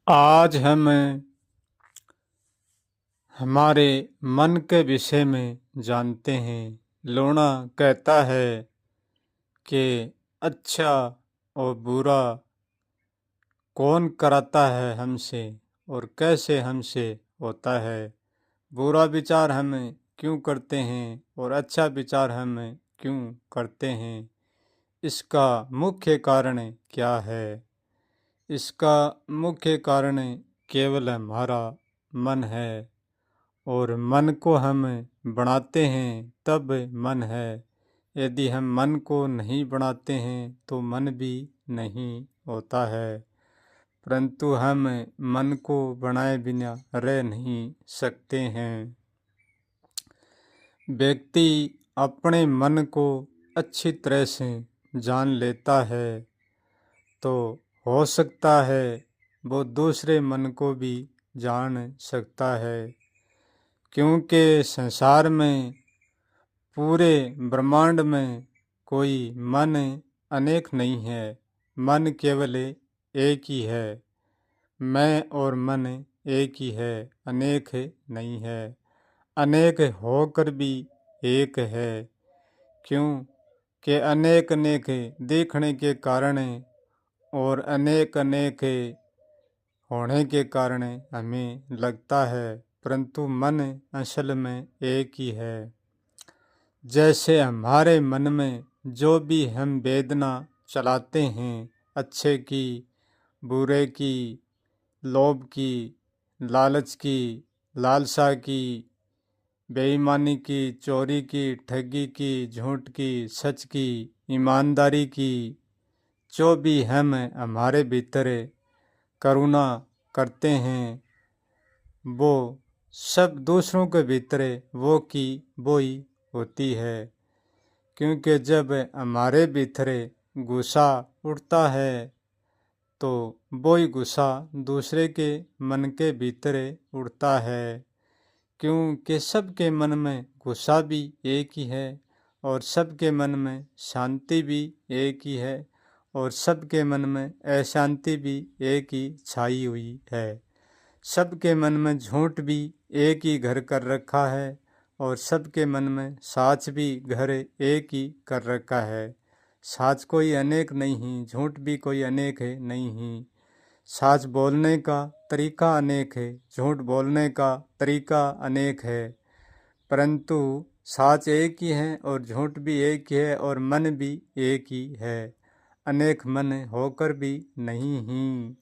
आज हम हमारे मन के विषय में जानते हैं। लूणा कहता है कि अच्छा और बुरा कौन कराता है हमसे और कैसे हमसे होता है। बुरा विचार हम क्यों करते हैं और अच्छा विचार हम क्यों करते हैं। इसका मुख्य कारण क्या है। इसका मुख्य कारण केवल हमारा मन है और मन को हम बनाते हैं तब मन है। यदि हम मन को नहीं बनाते हैं तो मन भी नहीं होता है। परंतु हम मन को बनाए बिना रह नहीं सकते हैं। व्यक्ति अपने मन को अच्छी तरह से जान लेता है तो हो सकता है वो दूसरे मन को भी जान सकता है, क्योंकि संसार में पूरे ब्रह्मांड में कोई मन अनेक नहीं है। मन केवल एक ही है। मैं और मन एक ही है, अनेक नहीं है। अनेक होकर भी एक है, क्यों कि अनेक अनेक देखने के कारण और अनेक अनेक होने के कारण हमें लगता है, परंतु मन असल में एक ही है। जैसे हमारे मन में जो भी हम वेदना चलाते हैं, अच्छे की, बुरे की, लोभ की, लालच की, लालसा की, बेईमानी की, चोरी की, ठगी की, झूठ की, सच की, ईमानदारी की, जो भी हम हमारे भीतर करुणा करते हैं वो सब दूसरों के भीतर वो की वो ही होती है। क्योंकि जब हमारे भीतर गुस्सा उठता है तो वो ही गुस्सा दूसरे के मन के भीतर उठता है। क्योंकि सबके मन में गुस्सा भी एक ही है और सबके मन में शांति भी एक ही है और सबके मन में अशांति भी एक ही छाई हुई है। सबके मन में झूठ भी एक ही घर कर रखा है और सबके मन में साच भी घर एक ही कर रखा है। साच कोई अनेक नहीं, झूठ भी कोई अनेक है नहीं। साच बोलने का तरीका अनेक है, झूठ बोलने का तरीका अनेक है, परंतु साच एक ही है और झूठ भी एक ही है और मन भी एक ही है। अनेक मन होकर भी नहीं ही।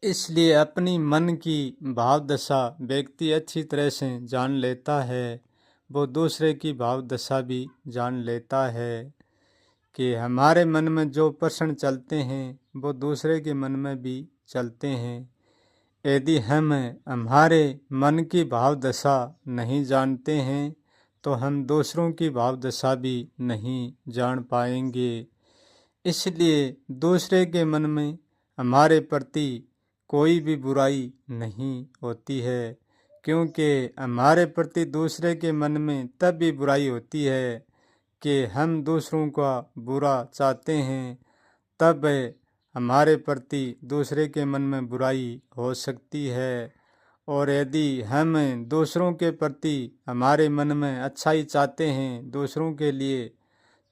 इसलिए अपनी मन की भाव दशा व्यक्ति अच्छी तरह से जान लेता है, वो दूसरे की भाव दशा भी जान लेता है कि हमारे मन में जो प्रश्न चलते हैं वो दूसरे के मन में भी चलते हैं। यदि हम हमारे मन की भाव दशा नहीं जानते हैं तो हम दूसरों की भाव दशा भी नहीं जान पाएंगे। इसलिए दूसरे के मन में हमारे प्रति कोई भी बुराई नहीं होती है, क्योंकि हमारे प्रति दूसरे के मन में तब भी बुराई होती है कि हम दूसरों का बुरा चाहते हैं। तब हमारे प्रति दूसरे के मन में बुराई हो सकती है। और यदि हम दूसरों के प्रति हमारे मन में अच्छाई चाहते हैं दूसरों के लिए,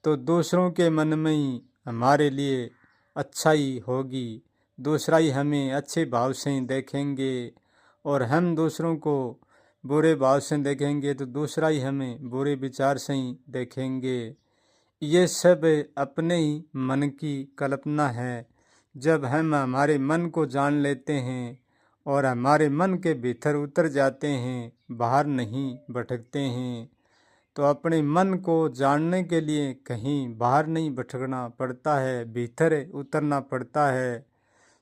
तो दूसरों के मन में ही हमारे लिए अच्छाई होगी। दूसरा ही हमें अच्छे भाव से देखेंगे और हम दूसरों को बुरे भाव से देखेंगे तो दूसरा ही हमें बुरे विचार से ही देखेंगे। ये सब अपने ही मन की कल्पना है। जब हम हमारे मन को जान लेते हैं और हमारे मन के भीतर उतर जाते हैं, बाहर नहीं भटकते हैं, तो अपने मन को जानने के लिए कहीं बाहर नहीं भटकना पड़ता है, भीतर उतरना पड़ता है।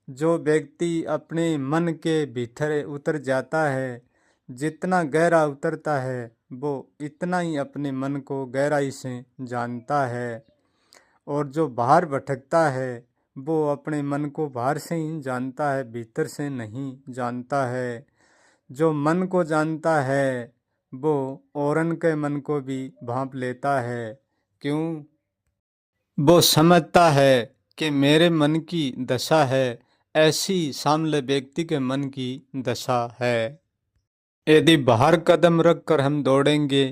जो व्यक्ति अपने मन के भीतर उतर जाता है, जितना गहरा उतरता है वो इतना ही अपने मन को गहराई से जानता है। और जो बाहर भटकता है वो अपने मन को बाहर से ही जानता है, भीतर से नहीं जानता है। जो मन को जानता है वो औरन के मन को भी भांप लेता है। क्यों? वो समझता है कि मेरे मन की दशा है ऐसी सामने व्यक्ति के मन की दशा है। यदि बाहर कदम रखकर हम दौड़ेंगे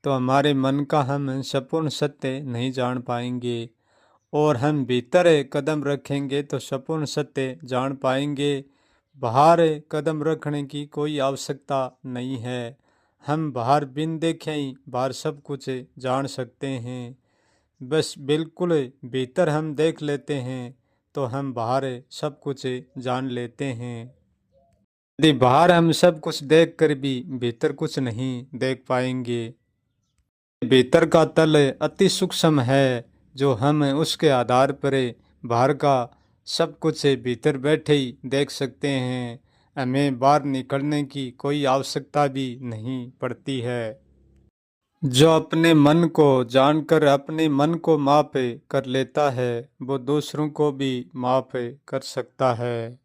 तो हमारे मन का हम संपूर्ण सत्य नहीं जान पाएंगे, और हम भीतर कदम रखेंगे तो संपूर्ण सत्य जान पाएंगे। बाहर कदम रखने की कोई आवश्यकता नहीं है। हम बाहर बिन देखे ही बाहर सब कुछ जान सकते हैं। बस बिल्कुल भीतर हम देख लेते हैं तो हम बाहर सब कुछ जान लेते हैं। यदि बाहर हम सब कुछ देख कर भी भीतर कुछ नहीं देख पाएंगे। भीतर का तल अति सूक्ष्म है, जो हम उसके आधार पर बाहर का सब कुछ भीतर बैठे ही देख सकते हैं। हमें बाहर निकलने की कोई आवश्यकता भी नहीं पड़ती है। जो अपने मन को जानकर अपने मन को माफ कर लेता है, वो दूसरों को भी माफ कर सकता है।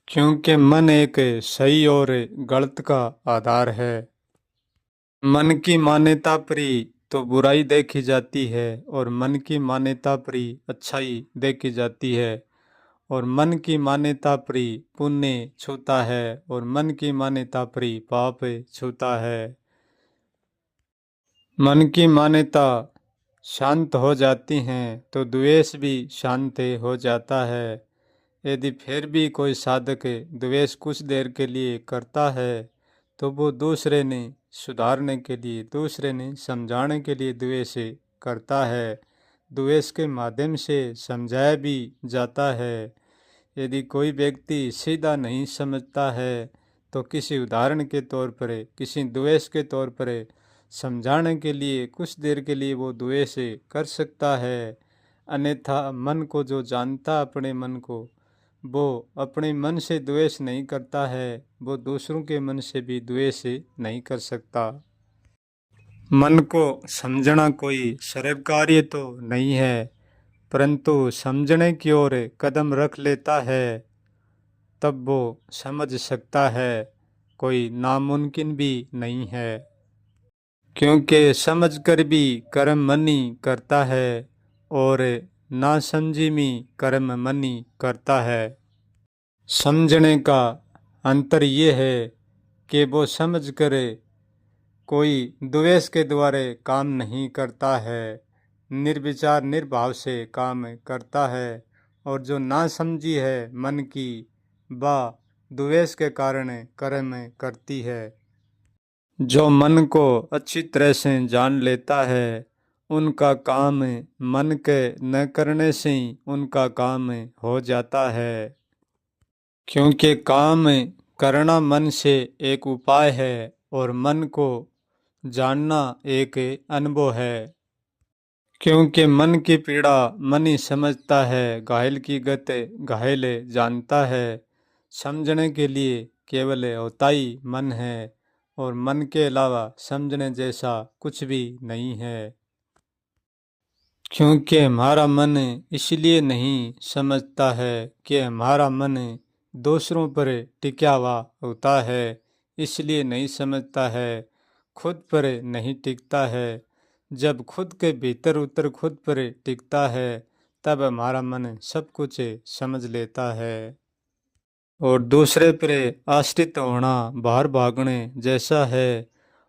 क्योंकि मन एक सही और गलत का आधार है। मन की मान्यता पर ही तो बुराई देखी जाती है, और मन की मान्यता पर ही अच्छाई देखी जाती है, और मन की मान्यता पर ही पुण्य छूता है, और मन की मान्यता पर ही पाप छूता है। मन की मान्यता शांत हो जाती हैं तो द्वेष भी शांत हो जाता है। यदि फिर भी कोई साधक द्वेष कुछ देर के लिए करता है तो वो दूसरे ने सुधारने के लिए, दूसरे ने समझाने के लिए द्वेष करता है। द्वेष के माध्यम से समझाया भी जाता है। यदि कोई व्यक्ति सीधा नहीं समझता है तो किसी उदाहरण के तौर पर, किसी द्वेष के तौर पर समझाने के लिए कुछ देर के लिए वो द्वेष कर सकता है। अन्यथा मन को जो जानता अपने मन को, वो अपने मन से द्वेष नहीं करता है, वो दूसरों के मन से भी द्वेष नहीं कर सकता। मन को समझना कोई सरल कार्य तो नहीं है, परंतु समझने की ओर कदम रख लेता है तब वो समझ सकता है। कोई नामुमकिन भी नहीं है, क्योंकि समझ कर भी कर्म मनी करता है और ना समझी में कर्म मनी करता है। समझने का अंतर ये है कि वो समझ कर कोई द्वेष के द्वारा काम नहीं करता है, निर्विचार निर्भाव से काम करता है। और जो ना समझी है मन की, वह द्वेष के कारण कर्म करती है। जो मन को अच्छी तरह से जान लेता है, उनका काम मन के न करने से ही उनका काम हो जाता है। क्योंकि काम करना मन से एक उपाय है और मन को जानना एक अनुभव है। क्योंकि मन की पीड़ा मन ही समझता है, घायल की गत घायल जानता है। समझने के लिए केवल होता ही मन है, और मन के अलावा समझने जैसा कुछ भी नहीं है। क्योंकि हमारा मन इसलिए नहीं समझता है कि हमारा मन दूसरों पर टिका हुआ होता है, इसलिए नहीं समझता है। खुद पर नहीं टिकता है। जब खुद के भीतर उतर खुद पर टिकता है तब हमारा मन सब कुछ समझ लेता है। और दूसरे पर आश्रित होना बाहर भागने जैसा है,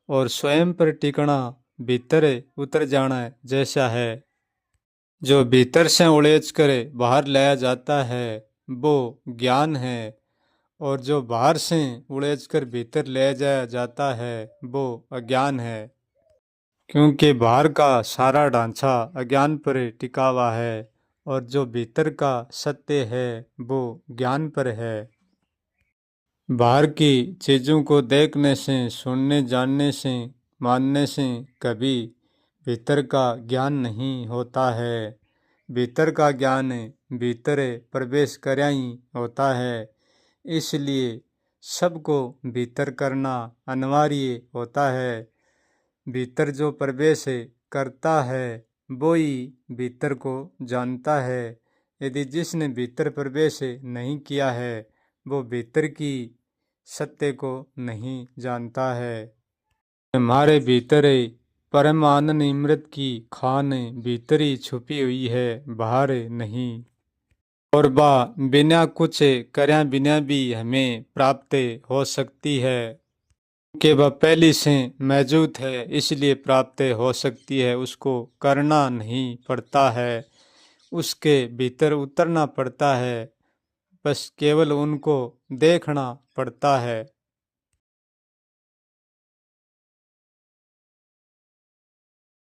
और स्वयं पर टिकना भीतर उतर जाना जैसा है। जो भीतर से उड़ेज कर बाहर लाया जाता है वो ज्ञान है, और जो बाहर से उड़ेज कर भीतर ले जाया जाता है वो अज्ञान है। क्योंकि बाहर का सारा ढांचा अज्ञान पर टिका हुआ है, और जो भीतर का सत्य है वो ज्ञान पर है। बाहर की चीज़ों को देखने से, सुनने, जानने से, मानने से कभी भीतर का ज्ञान नहीं होता है। भीतर का ज्ञान भीतर प्रवेश करया ही होता है। इसलिए सबको भीतर करना अनिवार्य होता है। भीतर जो प्रवेश करता है वो ही भीतर को जानता है। यदि जिसने भीतर प्रवेश नहीं किया है वो भीतर की सत्य को नहीं जानता है। हमारे भीतर परम आनंद अमृत की खान भीतर ही छुपी हुई है, बाहर नहीं। और वह बिना कुछ कर्या बिना भी हमें प्राप्त हो सकती है, कि वह पहले से मौजूद है इसलिए प्राप्त हो सकती है। उसको करना नहीं पड़ता है, उसके भीतर उतरना पड़ता है, बस केवल उनको देखना पड़ता है।